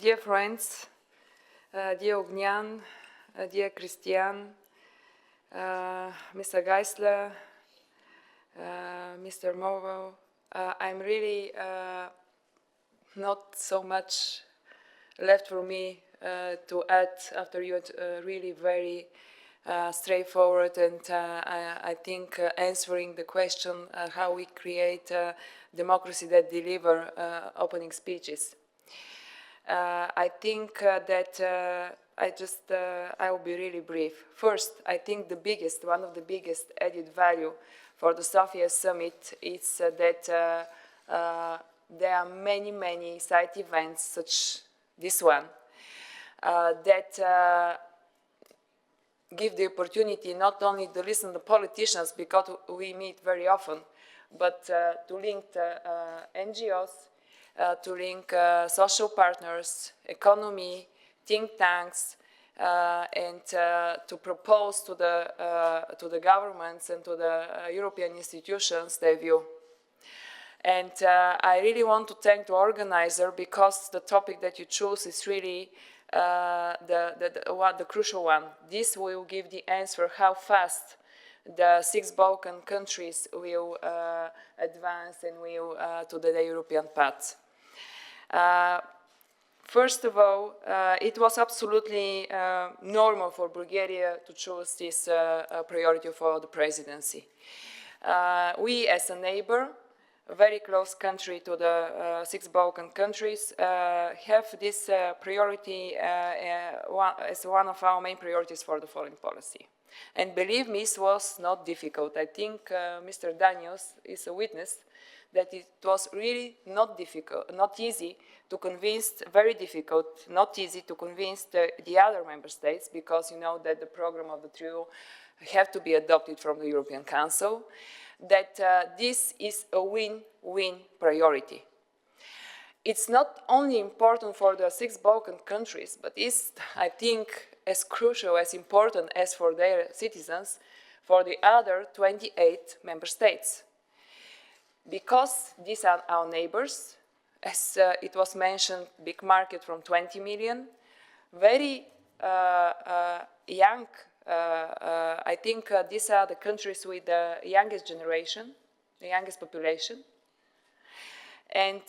Dear friends, dear Ognian, dear Christian, Mr. Geisler, Mr. Movo, I'm really not so much left for me to add after your really very straightforward and I think answering the question how we create democracy that deliver opening speeches. I think that I will be really brief. First, I think one of the biggest added value for the Sofia summit is that there are many side events such this one that give the opportunity not only to listen to politicians because we meet very often, but to link NGOs, to link social partners, economy, think tanks, and to propose to the governments and to the European institutions their view. And I really want to thank the organizer because the topic that you choose is really the crucial one. This will give the answer how fast the 6 Balkan countries will advance and will to the European path. First of all, it was absolutely normal for Bulgaria to choose this priority for the presidency. We, as a neighbor, a very close country to the 6 Balkan countries, have this priority as one of our main priorities for the foreign policy. And believe me, it was not difficult. I think Mr. Daniels is a witness that it was really not difficult, not easy to convince, very difficult, not easy to convince the other member states, because you know that the program of the trio have to be adopted from the European Council, that this is a win-win priority. It's not only important for the 6 Balkan countries, but it's, I think, as crucial, as important as for their citizens, for the other 28 member states. Because these are our neighbors, as it was mentioned, big market from 20 million, very young, I think these are the countries with the youngest generation, the youngest population, and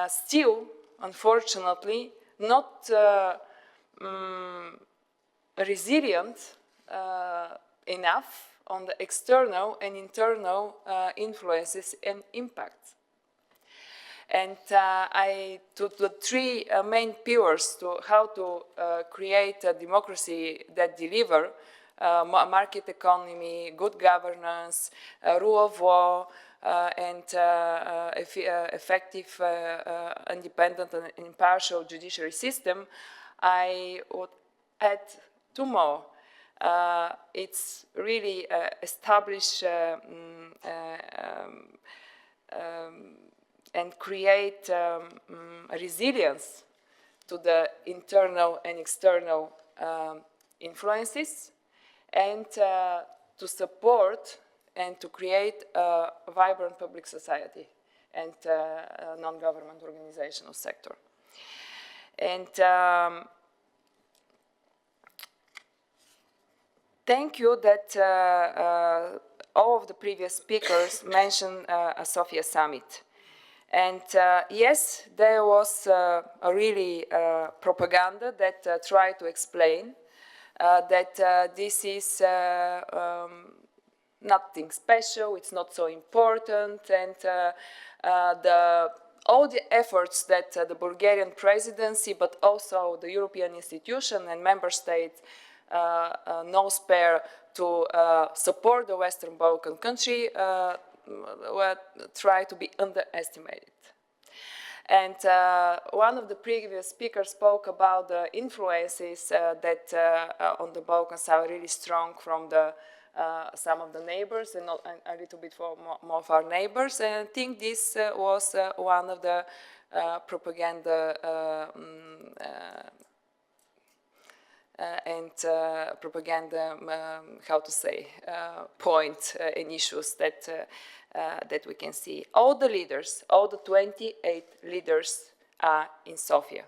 still, unfortunately, not resilient enough on the external and internal influences and impacts. And to the 3 main pillars to how to create a democracy that deliver market economy, good governance, rule of law, and effective, independent and impartial judiciary system, I would add 2 more. It's really establish and create resilience to the internal and external influences, and to support and to create a vibrant public society and non-government organizational sector. And thank you that all of the previous speakers mentioned a Sofia summit. And yes, there was a really propaganda that tried to explain that this is nothing special, it's not so important, and all the efforts that the Bulgarian presidency, but also the European institution and member states no spare to support the Western Balkan country try to be underestimated. And one of the previous speakers spoke about the influences that on the Balkans are really strong from some of the neighbors and not a little bit more of our neighbors. And I think this was one of the propaganda how to say, point and issues that we can see. All the leaders, all the 28 leaders are in Sofia.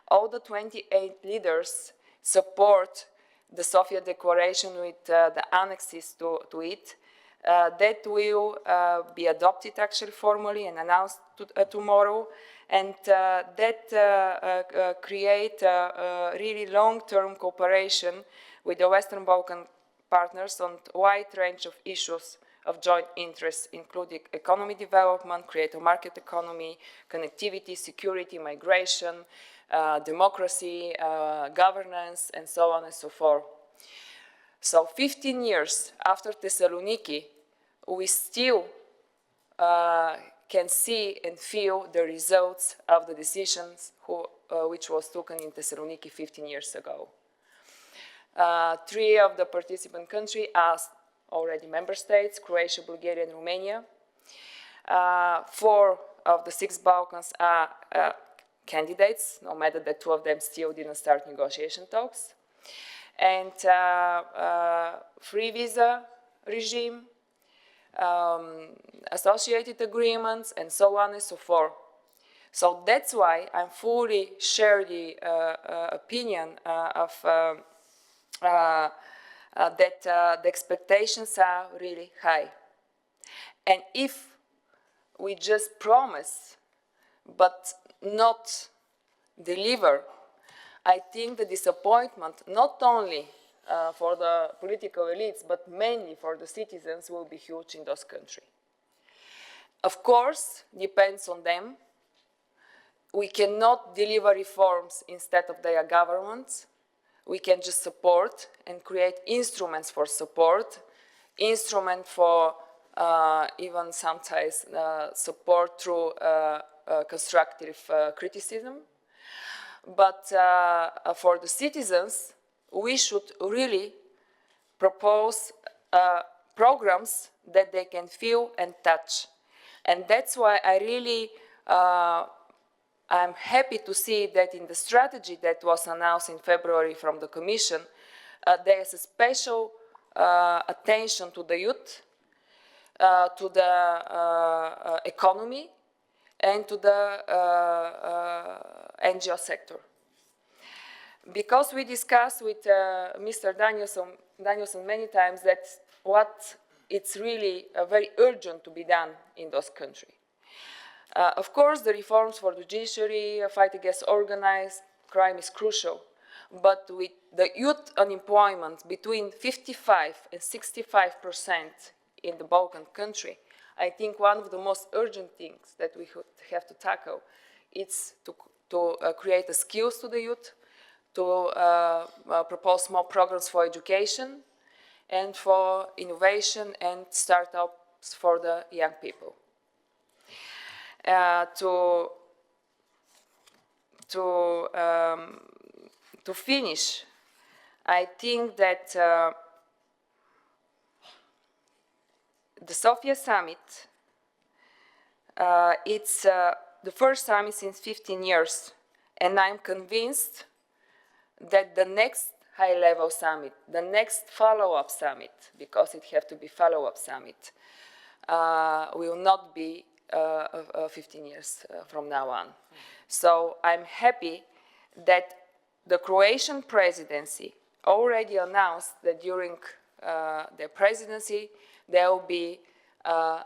All the 28 leaders support the Sofia Declaration with the annexes to it. That will be adopted actually formally and announced tomorrow, and that create really long-term cooperation with the Western Balkan partners on a wide range of issues of joint interest, including economy development, creative market economy, connectivity, security, migration, democracy, governance, and so on and so forth. So 15 years after Thessaloniki, we still can see and feel the results of the decisions which was taken in Thessaloniki 15 years ago. 3 of the participant countries are already member states, Croatia, Bulgaria, and Romania. 4 of the 6 Balkans are candidates, no matter that 2 of them still didn't start negotiation talks. And free visa regime, associated agreements, and so on and so forth. So that's why I fully share the opinion of that the expectations are really high. And if we just promise but not deliver, I think the disappointment, not only for the political elites, but mainly for the citizens, will be huge in those countries. Of course, depends on them. We cannot deliver reforms instead of their governments. We can just support and create instruments for support, instrument for even sometimes support through constructive criticism. But for the citizens, we should really propose programs that they can feel and touch. And that's why I really, I'm happy to see that in the strategy that was announced in February from the Commission, there is a special attention to the youth, to the economy, and to the NGO sector. Because we discussed with Mr. Danielson many times that what it's really very urgent to be done in those countries. Of course, the reforms for the judiciary, fight against organized crime is crucial, but with the youth unemployment between 55 and 65% in the Balkan country, I think one of the most urgent things that we have to tackle is to create the skills to the youth, to propose more programs for education and for innovation and startups for the young people. To finish, I think that the Sofia summit, it's the first summit since 15 years, and I'm convinced that the next high-level summit, the next follow-up summit, because it has to be follow-up summit, will not be 15 years from now on. So I'm happy that the Croatian presidency already announced that during their presidency there will be a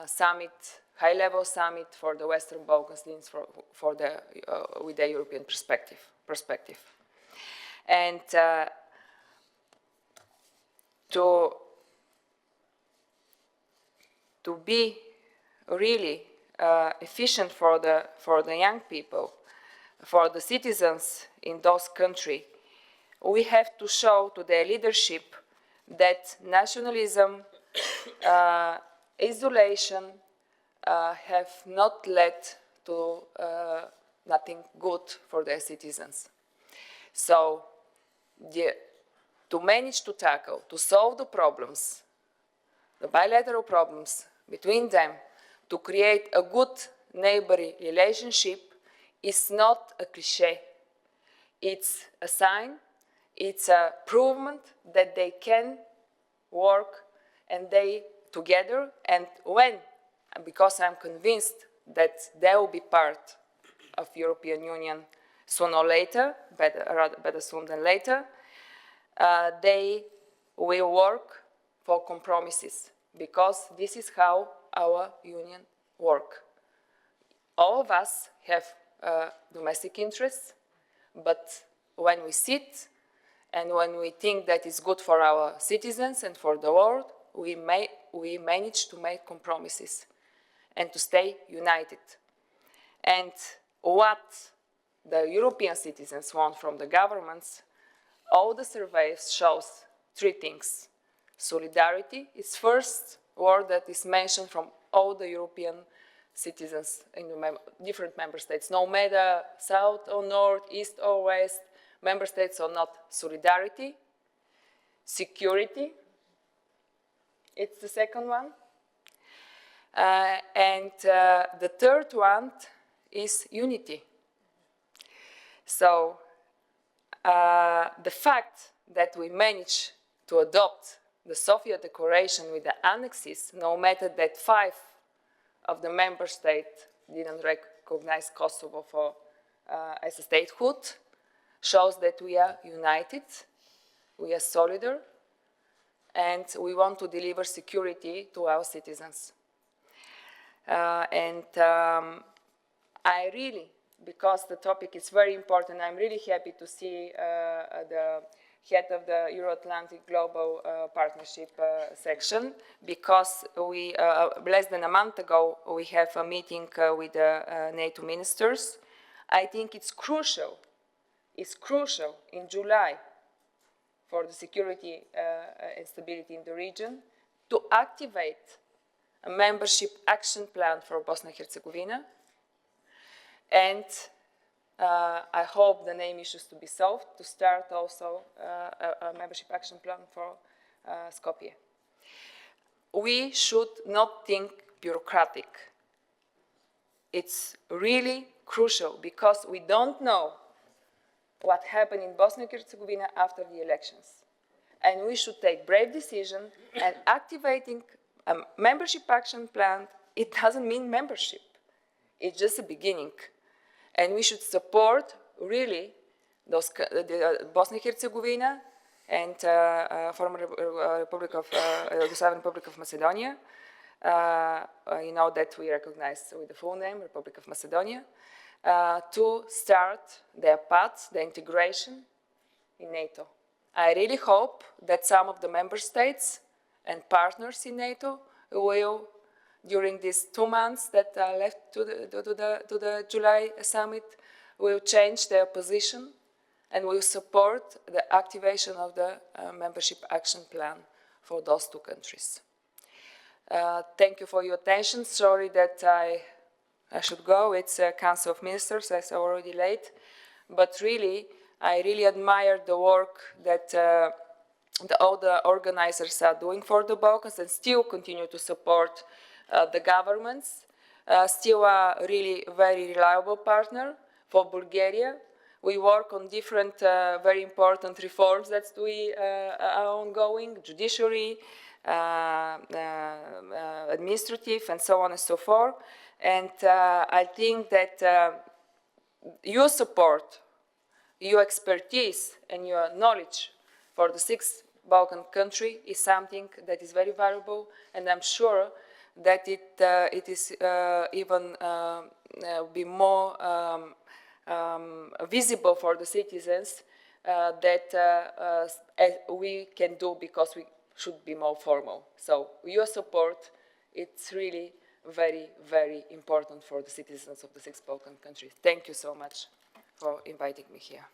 summit, high-level summit for the Western Balkans with the European perspective. And to be really efficient for the young people, for the citizens in those countries, we have to show to their leadership that nationalism, isolation have not led to nothing good for their citizens. So to manage to tackle, to solve the problems, the bilateral problems between them, to create a good neighborly relationship is not a cliché. It's a sign, it's a provement that they can work and they together, and when, because I'm convinced that they will be part of European Union sooner or later, better soon than later, they will work for compromises, because this is how our union works. All of us have domestic interests, but when we sit and when we think that is good for our citizens and for the world, we manage to make compromises and to stay united. And what the European citizens want from the governments, all the surveys shows three things. Solidarity is first word that is mentioned from all the European citizens in the different member states, no matter south or north, east or west, member states or not. Solidarity, security, it's the second one. And the third one is unity. So the fact that we managed to adopt the Sofia Declaration with the annexes, no matter that 5 of the member states didn't recognize Kosovo for, as a statehood, shows that we are united, we are solidar, and we want to deliver security to our citizens. I really, because the topic is very important, I'm really happy to see the head of the Euro-Atlantic Global Partnership section, because we, less than a month ago, we have a meeting with the NATO ministers. I think it's crucial in July for the security and stability in the region to activate a membership action plan for Bosnia and Herzegovina. And I hope the name issues to be solved, to start also a membership action plan for Skopje. We should not think bureaucratic. It's really crucial, because we don't know what happened in Bosnia and Herzegovina after the elections. And we should take brave decisions, and activating a membership action plan, it doesn't mean membership. It's just a beginning. And we should support, really, the Bosnia and Herzegovina and former Yugoslavian Republic of Macedonia. You know that we recognize with the full name, Republic of Macedonia, to start their path, the integration in NATO. I really hope that some of the member states and partners in NATO will, during these 2 months that are left to the July summit, will change their position and will support the activation of the membership action plan for those 2 countries. Thank you for your attention. Sorry that I should go. It's a Council of Ministers, as already late. But really, I really admire the work that all the organizers are doing for the Balkans, and still continue to support the governments. Still a really very reliable partner for Bulgaria. We work on different very important reforms that we are ongoing, judiciary, administrative, and so on and so forth. And I think that your support, your expertise, and your knowledge for the 6th Balkan country is something that is very valuable, and I'm sure that it is even be more visible for the citizens that we can do, because we should be more formal. So your support, it's really very, very important for the citizens of the 6 Balkan countries. Thank you so much for inviting me here.